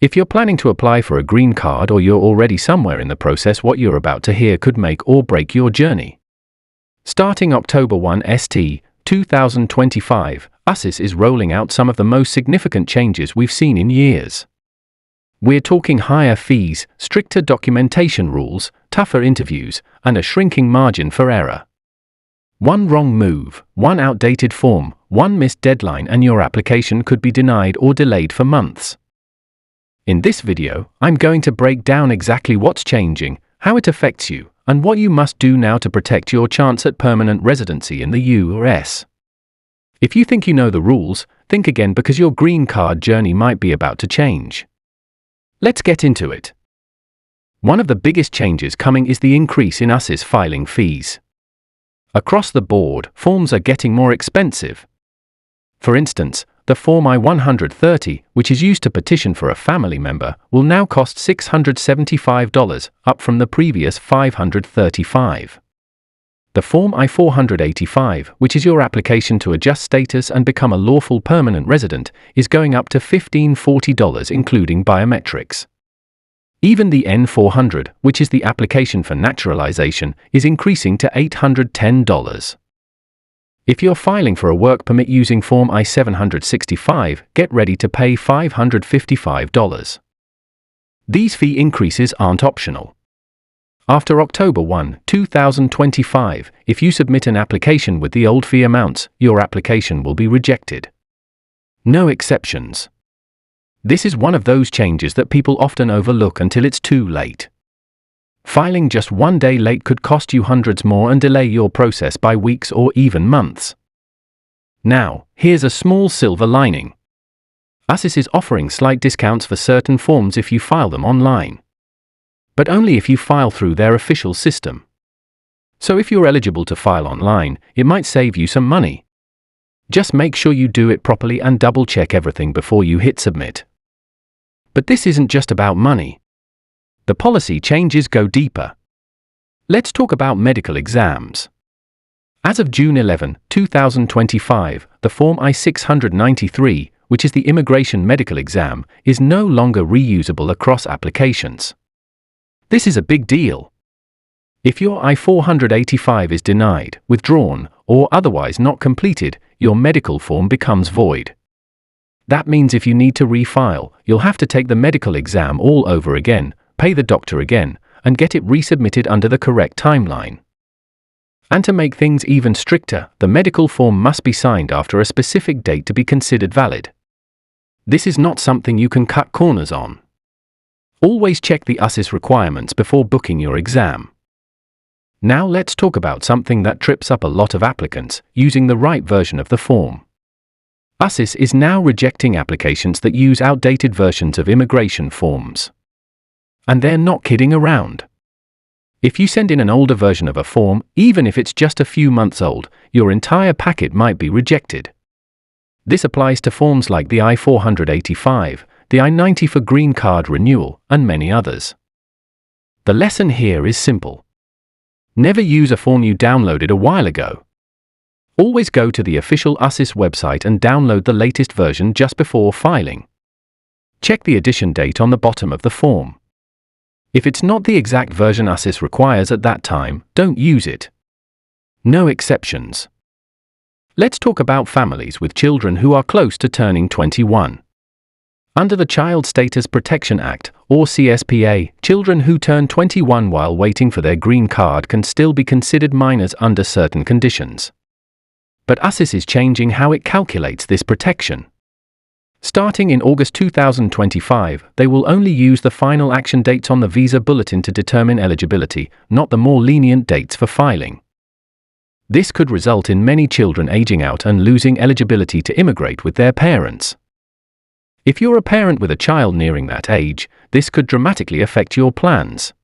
If you're planning to apply for a green card or you're already somewhere in the process, what you're about to hear could make or break your journey. Starting October 1 ST 2025, USCIS is rolling out some of the most significant changes we've seen in years. We're talking higher fees, stricter documentation rules, tougher interviews, and a shrinking margin for error. One wrong move, one outdated form, one missed deadline, and your application could be denied or delayed for months. In this video, I'm going to break down exactly what's changing, how it affects you, and what you must do now to protect your chance at permanent residency in the US. If you think you know the rules, think again, because your green card journey might be about to change. Let's get into it. One of the biggest changes coming is the increase in USCIS filing fees. Across the board, forms are getting more expensive. For instance, the Form I-130, which is used to petition for a family member, will now cost $675, up from the previous $535. The Form I-485, which is your application to adjust status and become a lawful permanent resident, is going up to $1,540, including biometrics. Even the N-400, which is the application for naturalization, is increasing to $810. If you're filing for a work permit using Form I-765, get ready to pay $555. These fee increases aren't optional. After October 1, 2025, if you submit an application with the old fee amounts, your application will be rejected. No exceptions. This is one of those changes that people often overlook until it's too late. Filing just one day late could cost you hundreds more and delay your process by weeks or even months. Now, here's a small silver lining. USCIS is offering slight discounts for certain forms if you file them online. But only if you file through their official system. So if you're eligible to file online, it might save you some money. Just make sure you do it properly and double-check everything before you hit submit. But this isn't just about money. The policy changes go deeper. Let's talk about medical exams. As of June 11, 2025, the Form I-693, which is the immigration medical exam, is no longer reusable across applications. This is a big deal. If your I-485 is denied, withdrawn, or otherwise not completed, your medical form becomes void. That means if you need to refile, you'll have to take the medical exam all over again, pay the doctor again, and get it resubmitted under the correct timeline. And to make things even stricter, the medical form must be signed after a specific date to be considered valid. This is not something you can cut corners on. Always check the USCIS requirements before booking your exam. Now let's talk about something that trips up a lot of applicants: using the right version of the form. USCIS is now rejecting applications that use outdated versions of immigration forms. And they're not kidding around. If you send in an older version of a form, even if it's just a few months old, your entire packet might be rejected. This applies to forms like the I-485, the I-90 for green card renewal, and many others. The lesson here is simple. Never use a form you downloaded a while ago. Always go to the official USCIS website and download the latest version just before filing. Check the edition date on the bottom of the form. If it's not the exact version USCIS requires at that time, don't use it. No exceptions. Let's talk about families with children who are close to turning 21. Under the Child Status Protection Act, or CSPA, children who turn 21 while waiting for their green card can still be considered minors under certain conditions. But USCIS is changing how it calculates this protection. Starting in August 2025, they will only use the final action dates on the visa bulletin to determine eligibility, not the more lenient dates for filing. This could result in many children aging out and losing eligibility to immigrate with their parents. If you're a parent with a child nearing that age, this could dramatically affect your plans.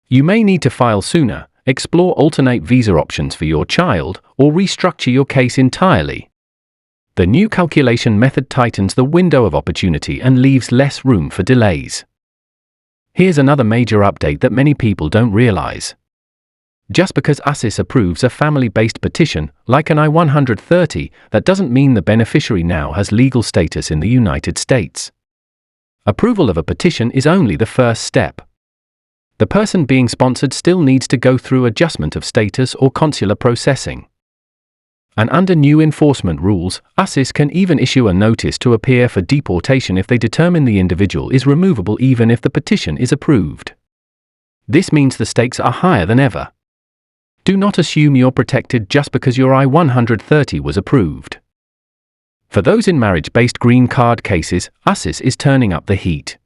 You may need to file sooner, explore alternate visa options for your child, or restructure your case entirely. The new calculation method tightens the window of opportunity and leaves less room for delays. Here's another major update that many people don't realize. Just because USCIS approves a family-based petition, like an I-130, that doesn't mean the beneficiary now has legal status in the United States. Approval of a petition is only the first step. The person being sponsored still needs to go through adjustment of status or consular processing. And under new enforcement rules, USCIS can even issue a notice to appear for deportation if they determine the individual is removable even if the petition is approved. This means the stakes are higher than ever. Do not assume you're protected just because your I-130 was approved. For those in marriage-based green card cases, USCIS is turning up the heat.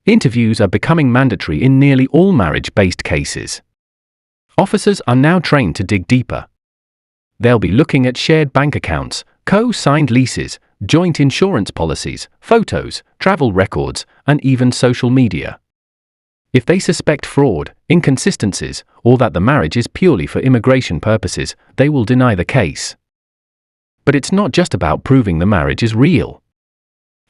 Interviews are becoming mandatory in nearly all marriage-based cases. Officers are now trained to dig deeper. They'll be looking at shared bank accounts, co-signed leases, joint insurance policies, photos, travel records, and even social media. If they suspect fraud, inconsistencies, or that the marriage is purely for immigration purposes, they will deny the case. But it's not just about proving the marriage is real.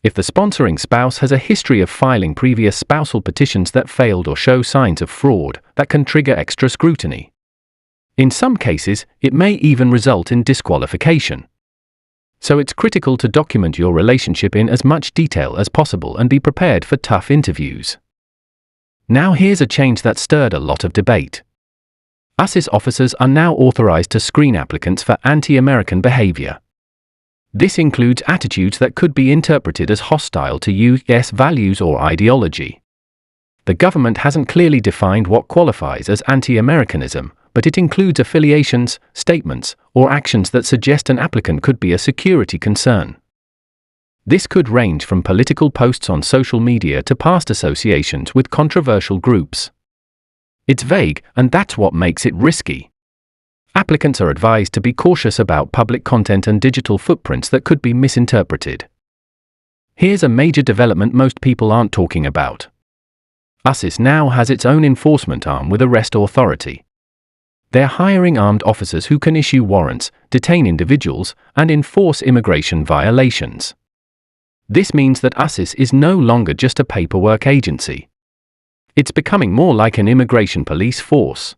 If the sponsoring spouse has a history of filing previous spousal petitions that failed or show signs of fraud, that can trigger extra scrutiny. In some cases, it may even result in disqualification. So it's critical to document your relationship in as much detail as possible and be prepared for tough interviews. Now here's a change that stirred a lot of debate. USCIS officers are now authorized to screen applicants for anti-American behavior. This includes attitudes that could be interpreted as hostile to U.S. values or ideology. The government hasn't clearly defined what qualifies as anti-Americanism, but it includes affiliations, statements, or actions that suggest an applicant could be a security concern. This could range from political posts on social media to past associations with controversial groups. It's vague, and that's what makes it risky. Applicants are advised to be cautious about public content and digital footprints that could be misinterpreted. Here's a major development most people aren't talking about. USCIS now has its own enforcement arm with arrest authority. They're hiring armed officers who can issue warrants, detain individuals, and enforce immigration violations. This means that USCIS is no longer just a paperwork agency. It's becoming more like an immigration police force.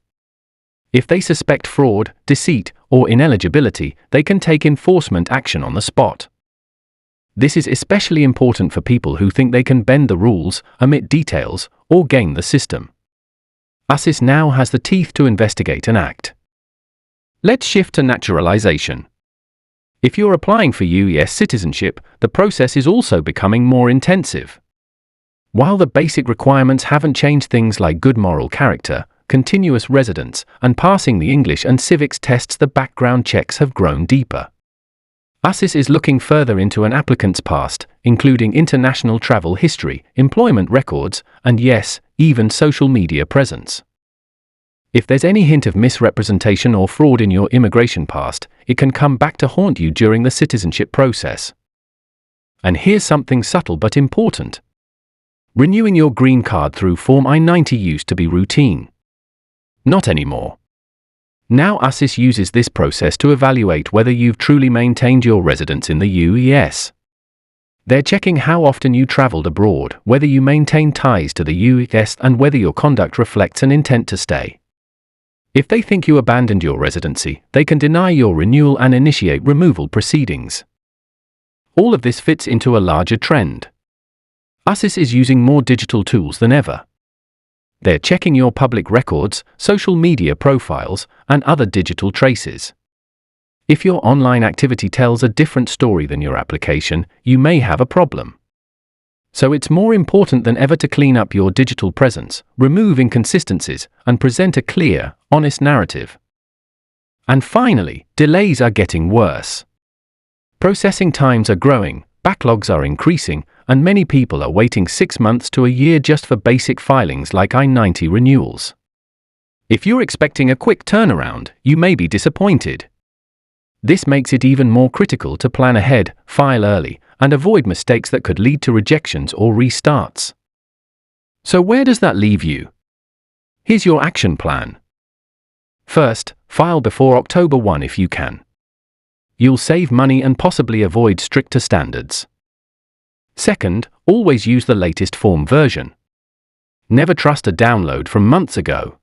If they suspect fraud, deceit, or ineligibility, they can take enforcement action on the spot. This is especially important for people who think they can bend the rules, omit details, or game the system. USCIS now has the teeth to investigate and act. Let's shift to naturalization. If you're applying for U.S. citizenship, the process is also becoming more intensive. While the basic requirements haven't changed, things like good moral character, continuous residence, and passing the English and civics tests, the background checks have grown deeper. USCIS is looking further into an applicant's past, including international travel history, employment records, and yes, even social media presence. If there's any hint of misrepresentation or fraud in your immigration past, it can come back to haunt you during the citizenship process. And here's something subtle but important. Renewing your green card through Form I-90 used to be routine. Not anymore. Now USCIS uses this process to evaluate whether you've truly maintained your residence in the U.S. They're checking how often you traveled abroad, whether you maintain ties to the U.S., and whether your conduct reflects an intent to stay. If they think you abandoned your residency, they can deny your renewal and initiate removal proceedings. All of this fits into a larger trend. USCIS is using more digital tools than ever. They're checking your public records, social media profiles, and other digital traces. If your online activity tells a different story than your application, you may have a problem. So it's more important than ever to clean up your digital presence, remove inconsistencies, and present a clear, honest narrative. And finally, delays are getting worse. Processing times are growing, backlogs are increasing, and many people are waiting 6 months to a year just for basic filings like I-90 renewals. If you're expecting a quick turnaround, you may be disappointed. This makes it even more critical to plan ahead, file early, and avoid mistakes that could lead to rejections or restarts. So where does that leave you? Here's your action plan. First, file before October 1 if you can. You'll save money and possibly avoid stricter standards. Second, always use the latest form version. Never trust a download from months ago.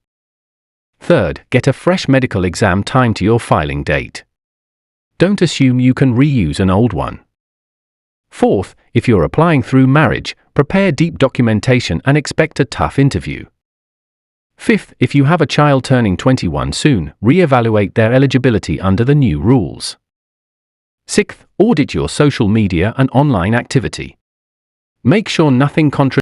Third, get a fresh medical exam timed to your filing date. Don't assume you can reuse an old one. Fourth, if you're applying through marriage, prepare deep documentation and expect a tough interview. Fifth, if you have a child turning 21 soon, re-evaluate their eligibility under the new rules. Sixth, audit your social media and online activity. Make sure nothing